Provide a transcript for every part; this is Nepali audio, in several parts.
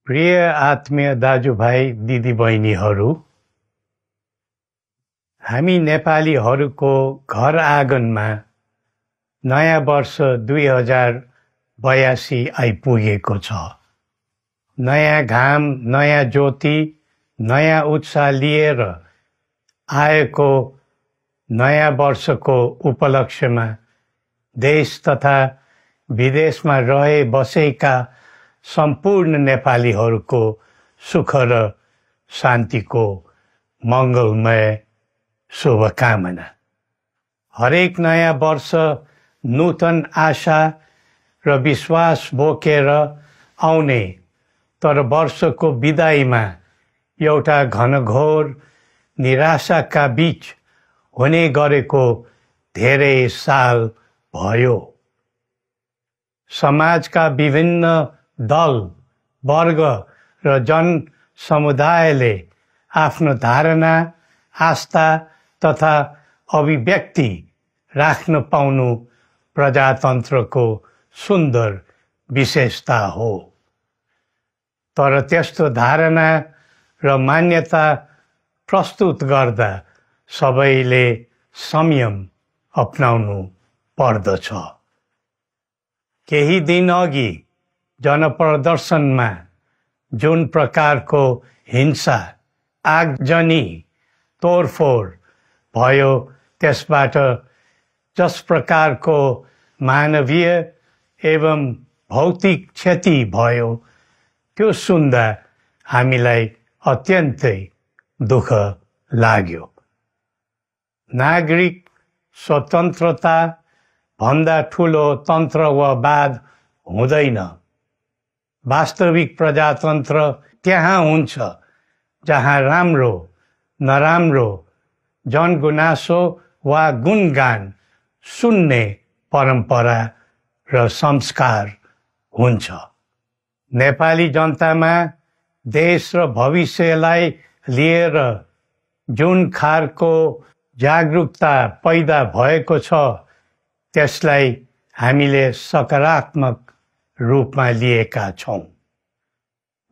प्रिय आत्मीय दाजुभाइ दिदीबहिनीहरू, हामी नेपालीहरूको घर आँगनमा नयाँ वर्ष 2082 आइपुगेको छ। नयाँ घाम, नयाँ ज्योति, नयाँ उत्साह लिएर आएको नयाँ वर्षको उपलक्ष्यमा देश तथा विदेशमा रहे बसेका सम्पूर्ण नेपालीहरूको सुख र शान्तिको मङ्गलमय शुभकामना। हरेक नयाँ वर्ष नूतन आशा र विश्वास बोकेर आउने, तर वर्षको बिदाईमा एउटा घनघोर निराशाका बीच हुने गरेको धेरै साल भयो। समाजका विभिन्न दल, वर्ग र जन समुदायले आफ्नो धारणा, आस्था तथा अभिव्यक्ति राख्न पाउनु प्रजातन्त्रको सुन्दर विशेषता हो। तर त्यस्तो धारणा र मान्यता प्रस्तुत गर्दा सबैले संयम अपनाउनु पर्दछ। केही दिन अघि जनप्रदर्शनमा जुन प्रकारको हिंसा, आगजनी, तोडफोड भयो, त्यसबाट जस प्रकारको मानवीय एवं भौतिक क्षति भयो, त्यो सुन्दा हामीलाई अत्यन्तै दुःख लाग्यो। नागरिक स्वतन्त्रता भन्दा ठुलो तन्त्रवाद हुँदैन। वास्तविक प्रजातन्त्र त्यहाँ हुन्छ जहाँ राम्रो, नराम्रो, जनगुनासो वा गुणगान सुन्ने परम्परा र संस्कार हुन्छ। नेपाली जनतामा देश र भविष्यलाई लिएर जुन खालको जागरुकता पैदा भएको छ, त्यसलाई हामीले सकारात्मक रूपमा लिएका छौँ।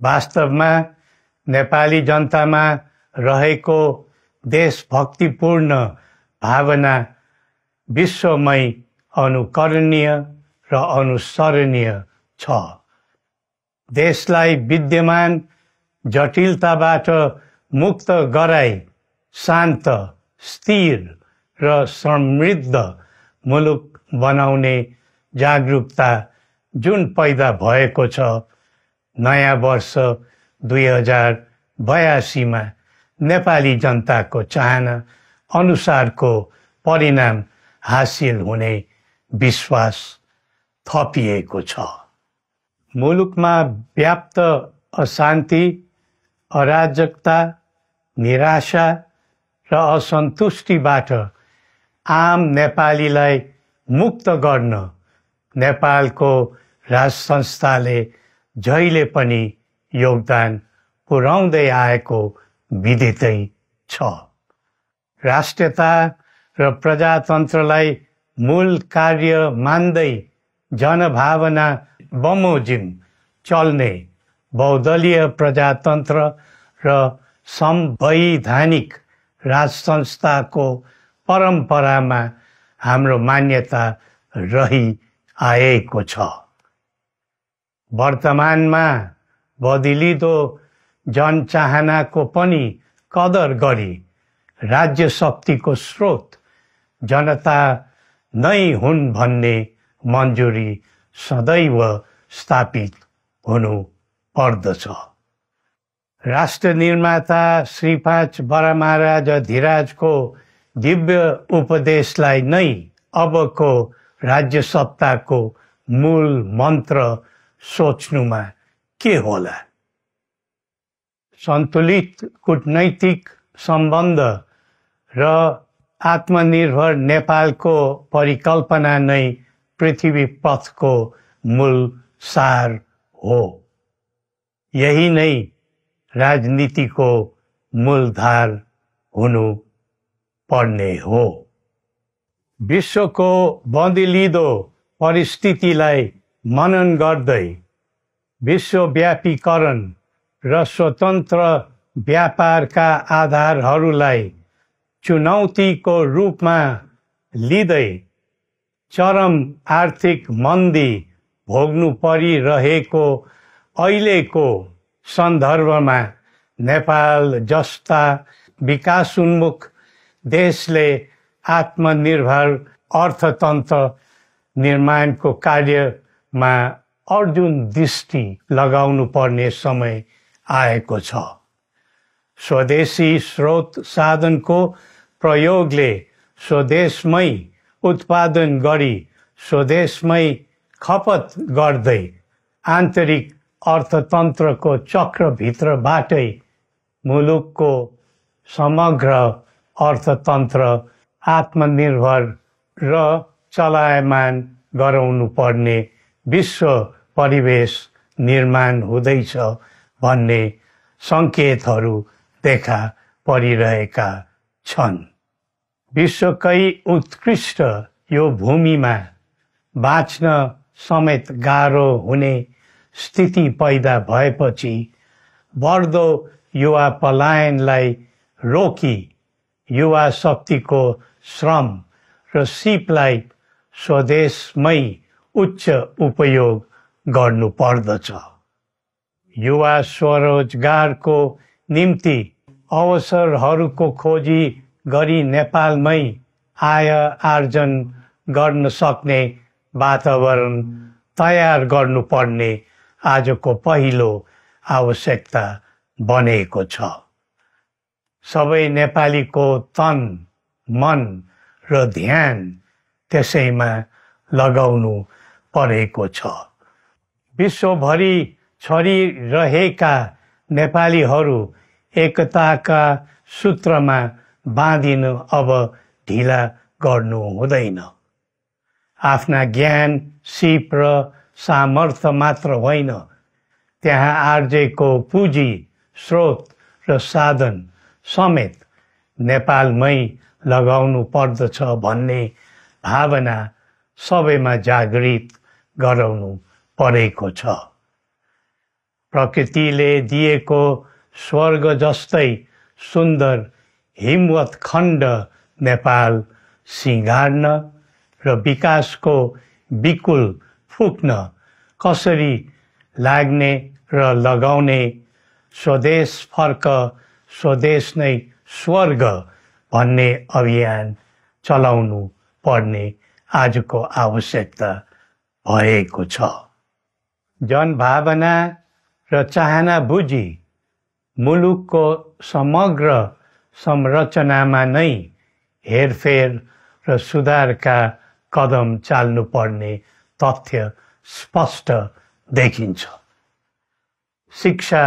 वास्तवमा नेपाली जनतामा रहेको देशभक्तिपूर्ण भावना विश्वमै अनुकरणीय र अनुसरणीय छ। देशलाई विद्यमान जटिलताबाट मुक्त गराई शान्त, स्थिर र समृद्ध मुलुक बनाउने जागरुकता जुन पैदा भएको छ, नयाँ वर्ष 2082 मा नेपाली जनताको चाहना अनुसारको परिणाम हासिल हुने विश्वास थपिएको छ। मुलुकमा व्याप्त अशान्ति, अराजकता, निराशा र असन्तुष्टिबाट आम नेपालीलाई मुक्त गर्न नेपालको राज संस्थाले जहिले पनि योगदान पुर्याउँदै आएको विदितै छ। राष्ट्रियता र प्रजातन्त्रलाई मूल कार्य मान्दै जनभावना बमोजिम चल्ने बहुदलीय प्रजातन्त्र र संवैधानिक राज संस्थाको परम्परामा हाम्रो मान्यता रही आएको छ। वर्तमानमा बदलिँदो जनचाहनाको पनि कदर गरी राज्य शक्तिको स्रोत जनता नै हुन् भन्ने मन्जुरी सदैव स्थापित हुनु पर्दछ। राष्ट्र निर्माता श्री 5 बरामहाराज धीराजको दिव्य उपदेशलाई नै अबको राज्य सत्ताको मूल मन्त्र सोच्नुमा के होला? सन्तुलित कूटनैतिक सम्बन्ध र आत्मनिर्भर नेपालको परिकल्पना नै पृथ्वी पथको मूल सार हो। यही नै राजनीतिको मूलधार हुनु पर्ने हो। विश्वको बदलिँदो परिस्थितिलाई मनन गर्दै विश्वव्यापीकरण र स्वतन्त्र व्यापारका आधारहरूलाई चुनौतीको रूपमा लिँदै चरम आर्थिक मन्दी भोग्नु परिरहेको अहिलेको सन्दर्भमा नेपाल जस्ता विकासोन्मुख देशले आत्मनिर्भर अर्थतन्त्र निर्माणको कार्यमा अर्जुन दृष्टि लगाउनु पर्ने समय आएको छ। स्वदेशी स्रोत साधनको प्रयोगले स्वदेशमै उत्पादन गरी स्वदेशमै खपत गर्दै आन्तरिक अर्थतन्त्रको चक्रभित्रबाटै मुलुकको समग्र अर्थतन्त्र आत्मनिर्भर र चलायमान गराउनु पर्ने विश्व परिवेश निर्माण हुँदैछ भन्ने सङ्केतहरू देखा परिरहेका छन्। विश्वकै उत्कृष्ट यो भूमिमा बाँच्न समेत गाह्रो हुने स्थिति पैदा भएपछि बढ्दो युवा पलायनलाई रोकी युवा शक्तिको श्रम र सिपलाई स्वदेशमै उच्च उपयोग गर्नु पर्दछ। युवा स्वरोजगारको निम्ति अवसरहरूको खोजी गरी नेपालमै आय आर्जन गर्न सक्ने वातावरण तयार गर्नुपर्ने आजको पहिलो आवश्यकता बनेको छ। सबै नेपालीको तन, मन र ध्यान त्यसैमा लगाउनु परेको छ। विश्वभरि छरिरहेका नेपालीहरू एकताका सूत्रमा बाँधिन अब ढिला गर्नु हुँदैन। आफ्ना ज्ञान, सिप र सामर्थ्य मात्र होइन, त्यहाँ आर्जेको पुँजी, स्रोत र साधन समेत नेपालमै लगाउनु पर्दछ भन्ने भावना सबैमा जागृत गराउनु परेको छ। प्रकृतिले दिएको स्वर्ग जस्तै सुन्दर हिमवत् खण्ड नेपाल सिँगार्न र विकासको विकुल फुक्न कसरी लाग्ने र लगाउने स्वदेश फर्क स्वदेश नै स्वर्ग भन्ने अभियान चलाउनु पर्ने आजको आवश्यकता भएको छ। जनभावना र चाहना बुझी मुलुकको समग्र संरचनामा नै हेरफेर र सुधारका कदम चाल्नुपर्ने तथ्य स्पष्ट देखिन्छ। शिक्षा,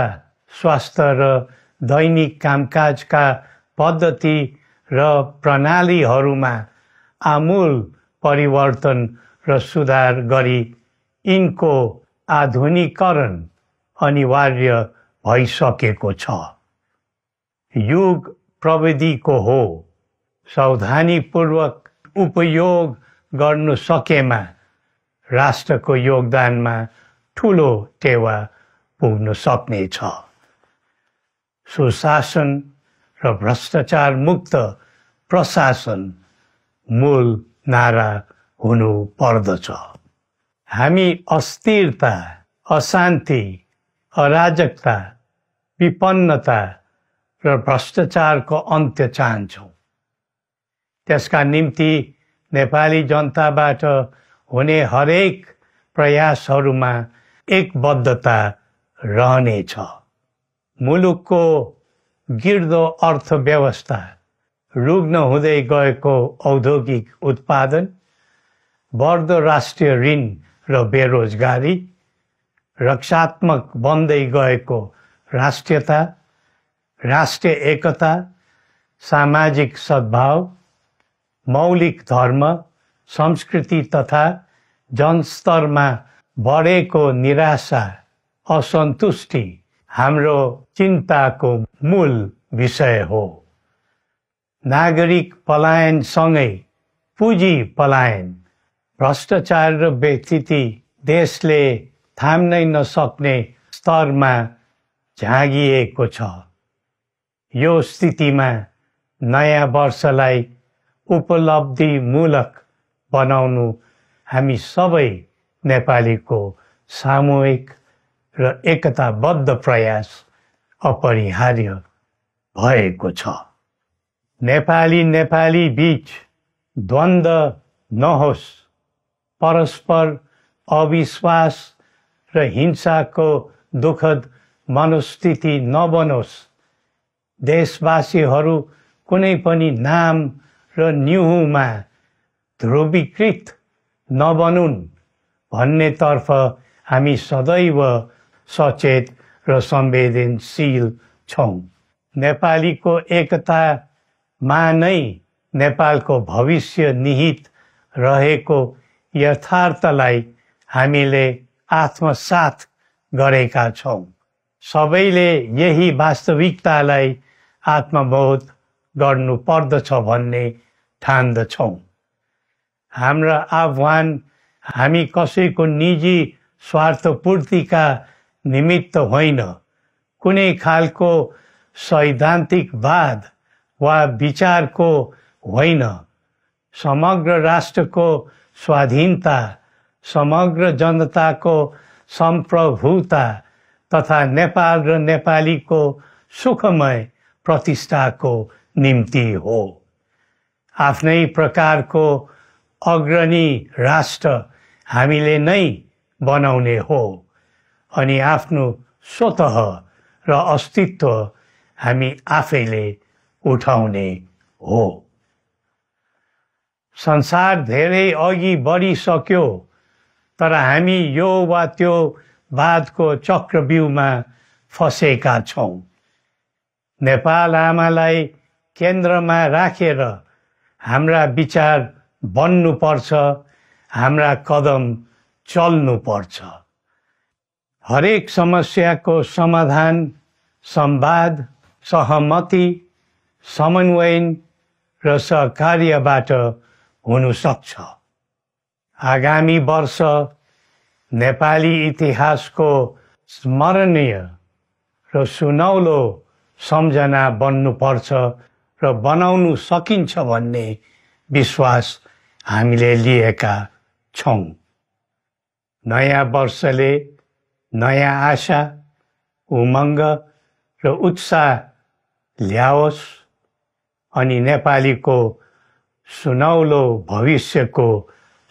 स्वास्थ्य र दैनिक कामकाजका पद्धति र प्रणालीहरूमा आमूल परिवर्तन र सुधार गरी यिनको आधुनिकीकरण अनिवार्य भइसकेको छ। युग प्रविधिको हो, सावधानीपूर्वक उपयोग गर्नु सकेमा राष्ट्रको योगदानमा ठुलो टेवा पुग्न सक्नेछ। सुशासन र भ्रष्टाचार मुक्त प्रशासन मूल नारा हुनु पर्दछ। हामी अस्थिरता, अशान्ति, अराजकता, विपन्नता र भ्रष्टाचारको अन्त्य चाहन्छौँ। त्यसका निम्ति नेपाली जनताबाट हुने हरेक प्रयासहरूमा एकबद्धता रहनेछ। मुलुकको गिर्दो अर्थव्यवस्था, रुग्न हुँदै गएको औद्योगिक उत्पादन, बढ्दो राष्ट्रिय ऋण र बेरोजगारी, रक्षात्मक बन्दै गएको राष्ट्रियता, राष्ट्रिय एकता, सामाजिक सद्भाव, मौलिक धर्म, संस्कृति तथा जनस्तरमा बढेको निराशा, असन्तुष्टि हाम्रो चिन्ताको मूल विषय हो। नागरिक पलायनसँगै पुँजी पलायन, भ्रष्टाचार र व्यथिति देशले थाम्नै नसक्ने स्तरमा झाँगिएको छ। यो स्थितिमा नयाँ वर्षलाई उपलब्धिमूलक बनाउनु हामी सबै नेपालीको सामूहिक र एकताबद्ध प्रयास अपरिहार्य भएको छ। नेपाली बीच द्वन्द्व नहोस्, परस्पर अविश्वास र हिंसाको दुःखद मनोस्थिति नबनोस्, देशवासीहरू कुनै पनि नाम र न्युहुमा ध्रुवीकृत नबनुन् भन्नेतर्फ हामी सदैव सचेत र संवेदनशील छौं। नेपालीको एकतामा नै नेपालको भविष्य निहित रहेको यथार्थलाई हामीले आत्मसात गरेका छौं। सबैले यही वास्तविकतालाई आत्मबोध गर्नुपर्दछ भन्ने ठान्दछौं। हाम्रा आह्वान हामी कसैको निजी स्वार्थपूर्तिका निमित्त होइन, कुनै खालको सैद्धान्तिकवाद वा विचारको होइन, समग्र राष्ट्रको स्वाधीनता, समग्र जनताको सम्प्रभुता तथा नेपाल र नेपालीको सुखमय प्रतिष्ठाको निम्ति हो। आफ्नै प्रकारको अग्रणी राष्ट्र हामीले नै बनाउने हो अनि आफ्नो स्वतः र अस्तित्व हामी आफैले उठाउने हो। संसार धेरै अघि बढिसक्यो, तर हामी यो वा त्यो वादको चक्रव्यूहमा फँसेका छौं। नेपाल आमालाई केन्द्रमा राखेर हाम्रा विचार बन्नुपर्छ, हाम्रा कदम चल्नुपर्छ। हरेक समस्याको समाधान संवाद, सहमति, समन्वयन र सहकार्यबाट हुन सक्छ। आगामी वर्ष नेपाली इतिहासको स्मरणीय र सुनौलो सम्झना बन्नुपर्छ र बनाउनु सकिन्छ भन्ने विश्वास हामीले लिएका छौं। नयाँ वर्षले नयाँ आशा, उमङ्ग र उत्साह ल्याओस् अनि नेपालीको सुनौलो भविष्यको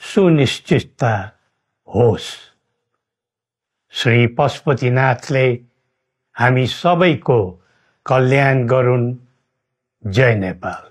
सुनिश्चितता होस्। श्री पशुपतिनाथले हामी सबैको कल्याण गरून्। जय नेपाल।